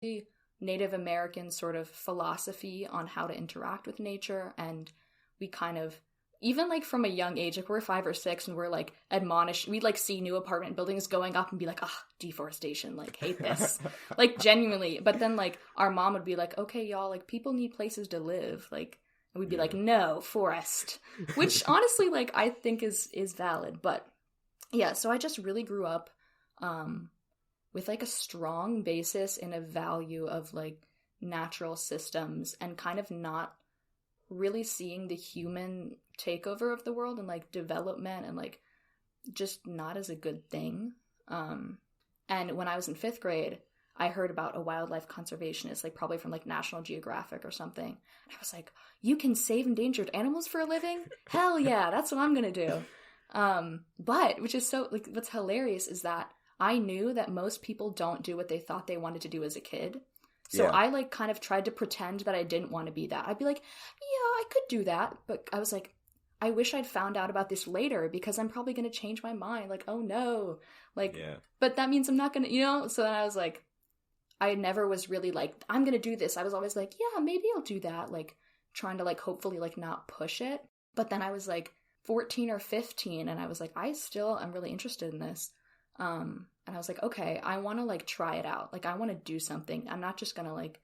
the Native American sort of philosophy on how to interact with nature. And we kind of, even like from a young age, like we're 5 or 6 and we're like admonished, we'd like see new apartment buildings going up and be like, deforestation, like hate this, like genuinely. But then like our mom would be like, okay, y'all, like people need places to live, like, and we'd be like, no, forest, which honestly, like I think is valid. But yeah, so I just really grew up with like a strong basis in a value of like natural systems and kind of not really seeing the human takeover of the world and like development and like just not as a good thing. And when I was in 5th grade, I heard about a wildlife conservationist, like probably from like National Geographic or something. And I was like, you can save endangered animals for a living? Hell yeah, that's what I'm gonna do. But which is so like what's hilarious is that I knew that most people don't do what they thought they wanted to do as a kid. So I like kind of tried to pretend that I didn't want to be that. I'd be like, yeah, I could do that. But I was like, I wish I'd found out about this later because I'm probably going to change my mind. Like, oh no. Like, but that means I'm not going to, you know? So then I was like, I never was really like, I'm going to do this. I was always like, yeah, maybe I'll do that. Like trying to like, hopefully like not push it. But then I was like 14 or 15 and I was like, I still am really interested in this. And I was like, okay, I want to like try it out. Like I want to do something. I'm not just going to like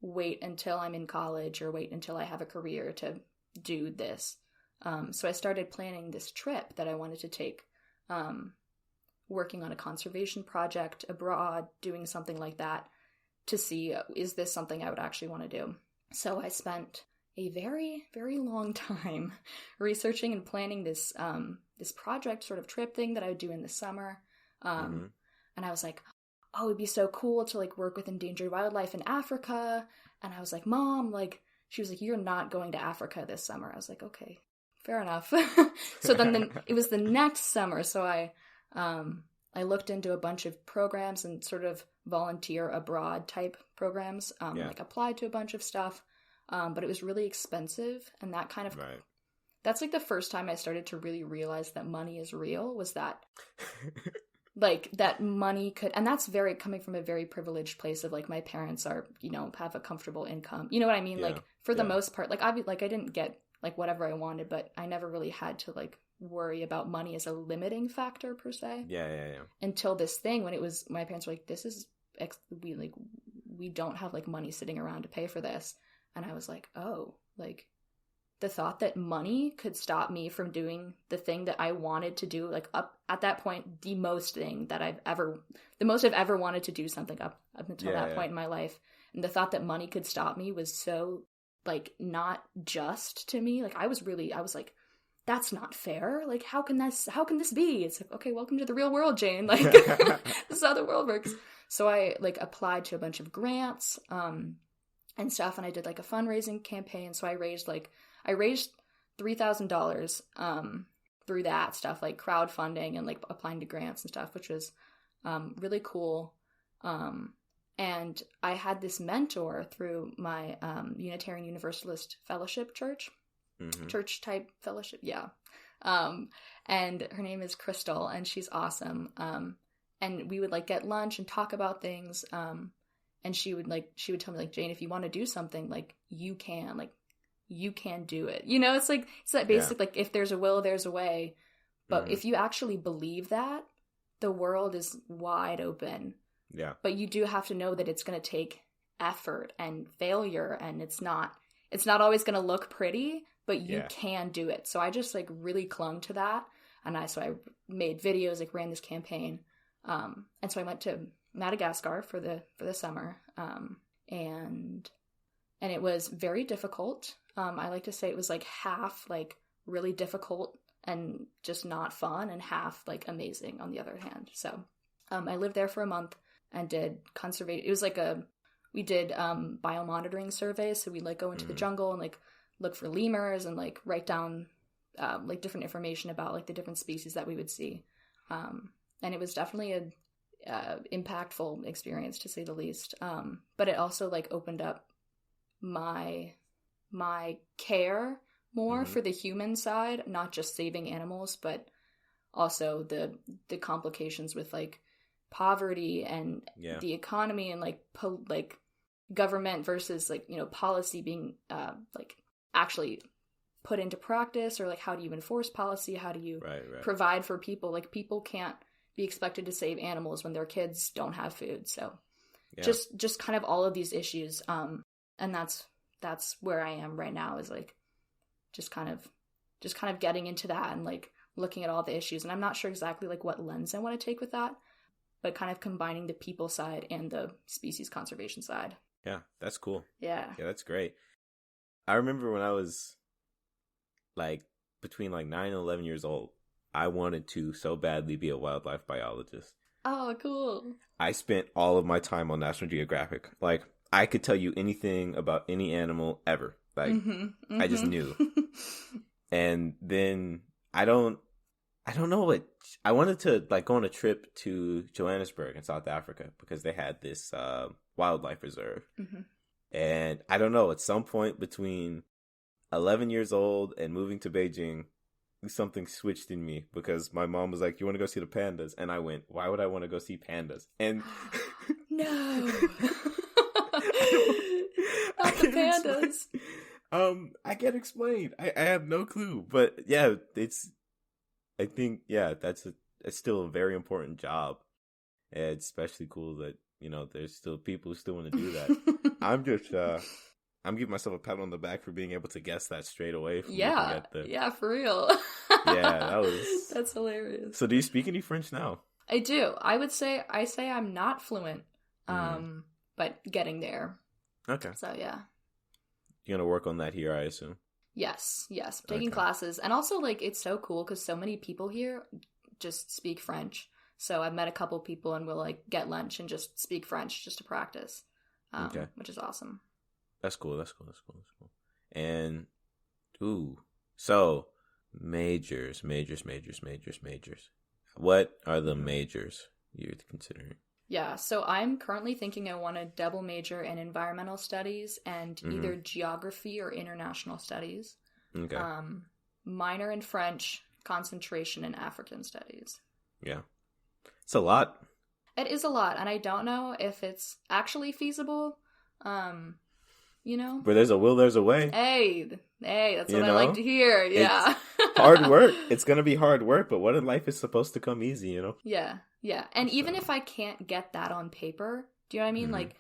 wait until I'm in college or wait until I have a career to do this. So I started planning this trip that I wanted to take, working on a conservation project abroad, doing something like that to see, is this something I would actually want to do? So I spent a very, very long time researching and planning this, this project sort of trip thing that I would do in the summer. And I was like, oh, it'd be so cool to like work with endangered wildlife in Africa. And I was like, Mom, like, she was like, you're not going to Africa this summer. I was like, okay, fair enough. So then it was the next summer. So I looked into a bunch of programs and sort of volunteer abroad type programs, like applied to a bunch of stuff. But it was really expensive. And that kind of, that's like the first time I started to really realize that money is real, was that like that money could, and that's very coming from a very privileged place of like my parents are, you know, have a comfortable income. You know what I mean? Like for the most part, like I didn't get like whatever I wanted, but I never really had to like worry about money as a limiting factor per se. Yeah. Until this thing when it was, my parents were like, this is, we don't have like money sitting around to pay for this. And I was like, oh, like the thought that money could stop me from doing the thing that I wanted to do, like up at that point, the most I've ever wanted to do something up until that point in my life. And the thought that money could stop me was so like not just to me. Like I was like, that's not fair. Like, how can this be? It's like, okay, welcome to the real world, Jane. Like this is how the world works. So I like applied to a bunch of grants, and stuff. And I did like a fundraising campaign. So I raised $3,000 through that stuff, like crowdfunding and like applying to grants and stuff, which was really cool. And I had this mentor through my Unitarian Universalist Fellowship church type fellowship. Yeah. And her name is Crystal and she's awesome. And we would like get lunch and talk about things. And she would tell me like, Jane, if you want to do something, like you can do it. You know, it's like, it's that basic, like if there's a will, there's a way. But if you actually believe that, the world is wide open. Yeah. But you do have to know that it's going to take effort and failure, and it's not always going to look pretty, but you can do it. So I just like really clung to that. And I made videos, like ran this campaign. And so I went to Madagascar for the summer. And it was very difficult. I like to say it was like half like really difficult and just not fun, and half like amazing on the other hand. So I lived there for a month and did conservation. It was like we did biomonitoring surveys. So we'd like go into the jungle and like look for lemurs and like write down like different information about like the different species that we would see. And it was definitely a impactful experience to say the least. But it also like opened up my care more for the human side, not just saving animals, but also the complications with like poverty and the economy and like government versus like, you know, policy being like actually put into practice, or like how do you enforce policy? How do you provide for people? Like people can't be expected to save animals when their kids don't have food. So just kind of all of these issues. And that's where I am right now, is like just kind of getting into that and like looking at all the issues. And I'm not sure exactly like what lens I want to take with that, but kind of combining the people side and the species conservation side. Yeah, that's cool. Yeah, that's great. I remember when I was like between like 9 and 11 years old, I wanted to so badly be a wildlife biologist. Oh, cool. I spent all of my time on National Geographic. Like, I could tell you anything about any animal ever. Like, I just knew. And then I don't know what, I wanted to like go on a trip to Johannesburg in South Africa because they had this wildlife reserve. And I don't know, at some point between 11 years old and moving to Beijing, something switched in me because my mom was like, you want to go see the pandas? And I went, why would I want to go see pandas? And no. Not the pandas. I can't explain. I have no clue. But yeah, I think that's still a very important job. And it's especially cool that, you know, there's still people who still want to do that. I'm giving myself a pat on the back for being able to guess that straight away. Yeah, for real. That's hilarious. So do you speak any French now? I do. I say I'm not fluent, but getting there. Okay. So yeah. You're gonna work on that here, I assume. Yes. Taking classes, and also like it's so cool because so many people here just speak French. So I've met a couple people, and we'll like get lunch and just speak French just to practice, which is awesome. That's cool. And so majors. What are the majors you're considering? Yeah, so I'm currently thinking I want to double major in environmental studies and either geography or international studies. Okay. Minor in French, concentration in African studies. Yeah. It's a lot. It is a lot, and I don't know if it's actually feasible. You know? Where there's a will, there's a way. Hey, that's what I like to hear. Yeah. It's hard work. It's going to be hard work, but what in life is supposed to come easy, you know? Yeah. And even if I can't get that on paper, do you know what I mean? Like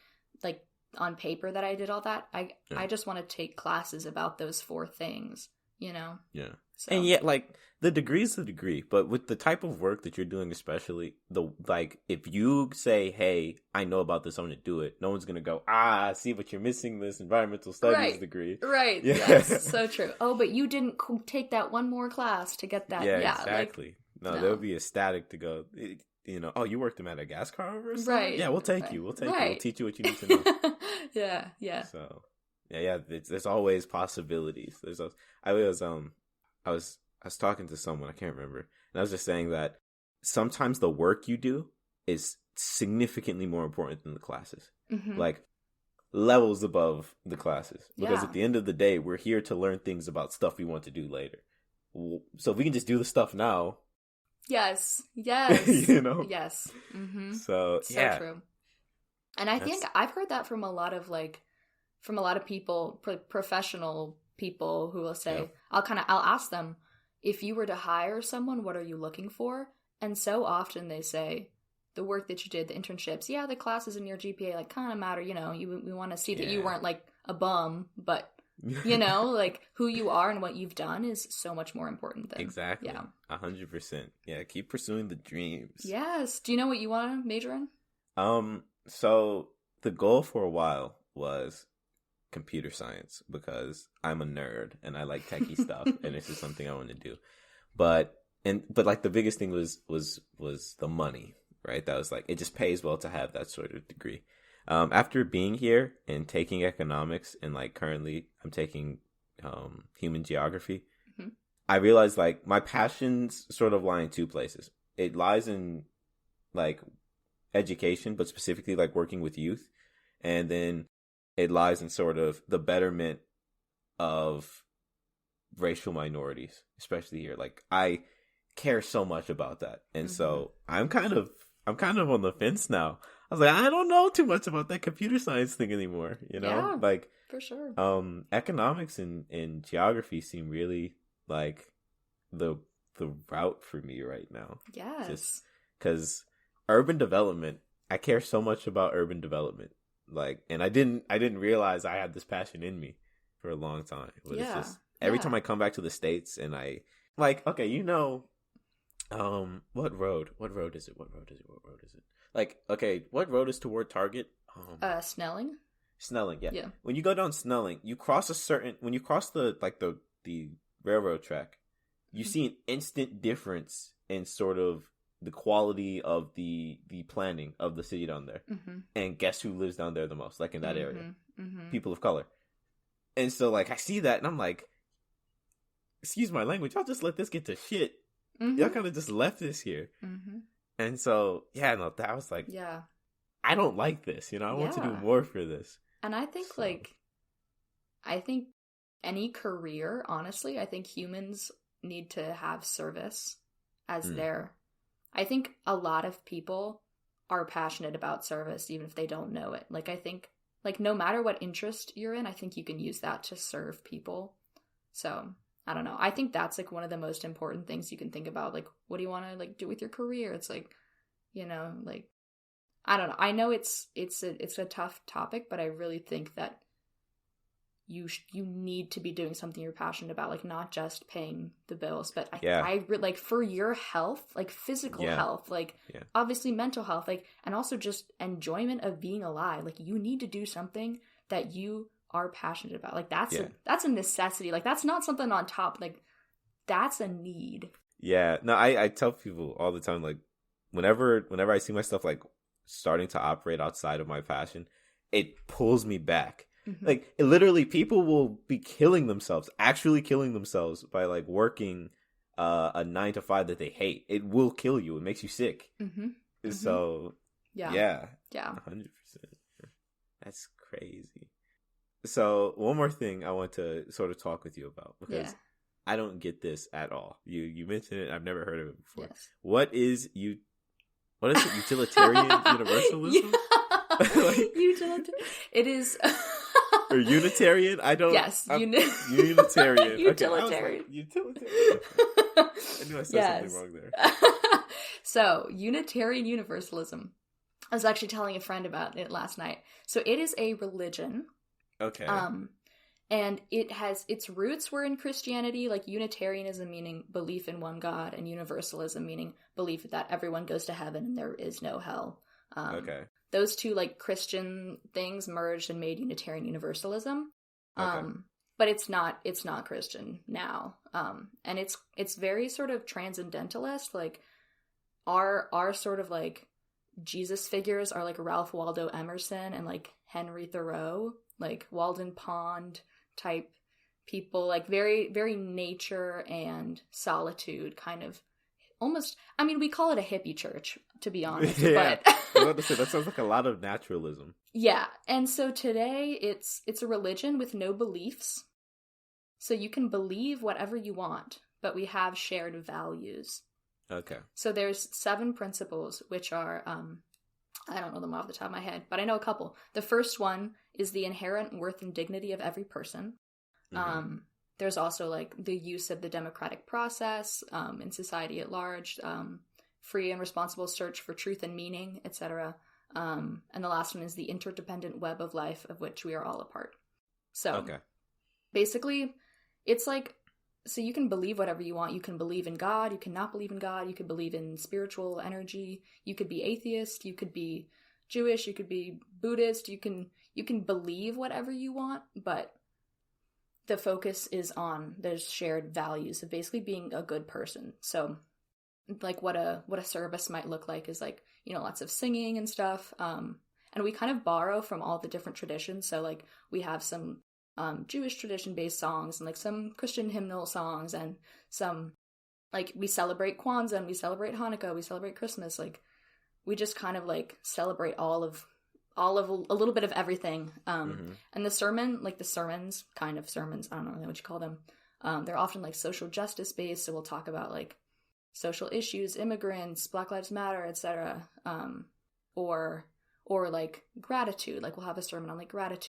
on paper that I did all that, I just want to take classes about those 4 things, you know? Yeah. So. And yet, like, the degree is the degree, but with the type of work that you're doing, especially, if you say, hey, I know about this, I'm going to do it, no one's going to go, see, but you're missing this environmental studies degree. Right. Yeah. Yes, so true. Oh, but you didn't take that one more class to get that. Yeah, exactly. No, they'll be ecstatic to go, you know, oh, you worked in Madagascar over or something? Right. Yeah, we'll take you. We'll take you. We'll teach you what you need to know. Yeah. So, there's always possibilities. I was talking to someone, I can't remember, and I was just saying that sometimes the work you do is significantly more important than the classes. Like, levels above the classes. Because at the end of the day, we're here to learn things about stuff we want to do later. So if we can just do the stuff now. Yes. You know? Yes. So true. And I think I've heard that from a lot of people, professional people who will say, I'll ask them, if you were to hire someone, what are you looking for? And so often they say, the work that you did, the internships, the classes in your GPA like kind of matter, you know, we want to see that you weren't like a bum, but you know, like who you are and what you've done is so much more important than. Exactly. 100%. Yeah. Keep pursuing the dreams. Yes. Do you know what you want to major in? So the goal for a while was computer science because I'm a nerd and I like techie stuff and this is something I want to do. But like the biggest thing was the money, right? That was like, it just pays well to have that sort of degree. After being here and taking economics and like currently I'm taking human geography, I realized like my passions sort of lie in 2 places. It lies in like education, but specifically like working with youth. And then it lies in sort of the betterment of racial minorities, especially here. Like I care so much about that. And so I'm kind of I'm kind of on the fence now. I was like, I don't know too much about that computer science thing anymore. You know, Yeah, like for sure. Economics and geography seem really like the route for me right now. Yes. Just because urban development, I care so much about urban development. Like, and I didn't realize I had this passion in me for a long time. But it's just every time I come back to the States and I like, okay, you know, what road is it? Like, okay, what road is toward Target? Snelling. Snelling, yeah. Yeah. When you go down Snelling, you cross when you cross the railroad track, you see an instant difference in sort of the quality of the planning of the city down there. Mm-hmm. And guess who lives down there the most, like in that area? Mm-hmm. People of color. And so, like, I see that and I'm like, excuse my language, y'all just let this get to shit. Mm-hmm. Y'all kind of just left this here. Mm-hmm. And so, yeah, no, that was like, yeah, I don't like this, you know, I want to do more for this. And I think, I think any career, honestly, I think humans need to have service as their, I think a lot of people are passionate about service, even if they don't know it. Like, I think, like, no matter what interest you're in, I think you can use that to serve people. So, I don't know. I think that's, like, one of the most important things you can think about. Like, what do you want to, like, do with your career? It's like, you know, like, I don't know. I know it's a tough topic, but I really think that you need to be doing something you're passionate about, like not just paying the bills, but I like for your health, like physical health, like obviously mental health, like, and also just enjoyment of being alive. Like, you need to do something that you are passionate about. Like, that's a necessity. Like, that's not something on top. Like, that's a need. Yeah. No, I tell people all the time, like, whenever I see my stuff like starting to operate outside of my passion, it pulls me back. Mm-hmm. Like, it literally, people will be actually killing themselves by like working a 9 to 5 that they hate. It will kill you. It makes you sick. Mm-hmm. So yeah, 100%. That's crazy. So one more thing I want to sort of talk with you about, because I don't get this at all. You mentioned it. I've never heard of it before. Yes. What is it? Utilitarian universalism? It is. Or Unitarian? I don't. Yes, Unitarian. Utilitarian. Okay, utilitarian. I knew I said something wrong there. So, Unitarian Universalism. I was actually telling a friend about it last night. So, it is a religion. Okay. And its roots were in Christianity, like Unitarianism meaning belief in one God, and Universalism meaning belief that everyone goes to heaven and there is no hell. Okay. Those two, like, Christian things merged and made Unitarian Universalism. Okay. But it's not Christian now. And it's very sort of transcendentalist. Like, our sort of like Jesus figures are like Ralph Waldo Emerson and like Henry Thoreau, like Walden Pond type people, like very, very nature and solitude kind of. Almost, I mean, we call it a hippie church, to be honest. But I was about to say, that sounds like a lot of naturalism. Yeah, and so today it's a religion with no beliefs. So you can believe whatever you want, but we have shared values. Okay. So there's 7 principles, which are, I don't know them off the top of my head, but I know a couple. The first one is the inherent worth and dignity of every person. Mm-hmm. There's also, like, the use of the democratic process in society at large, free and responsible search for truth and meaning, etc. And the last one is the interdependent web of life of which we are all a part. So, basically, it's like, so you can believe whatever you want. You can believe in God. You can not believe in God. You could believe in spiritual energy. You could be atheist. You could be Jewish. You could be Buddhist. You can believe whatever you want, but the focus is on there's shared values of basically being a good person. So, like, what a service might look like is, like, you know, lots of singing and stuff. And we kind of borrow from all the different traditions. So, like, we have some Jewish tradition-based songs and, like, some Christian hymnal songs and some, like, we celebrate Kwanzaa and we celebrate Hanukkah, we celebrate Christmas. Like, we just kind of, like, celebrate all of a little bit of everything. And the sermons, I don't know what you call them. They're often, like, social justice based. So we'll talk about, like, social issues, immigrants, Black Lives Matter, etc. Or like gratitude. Like we'll have a sermon on like gratitude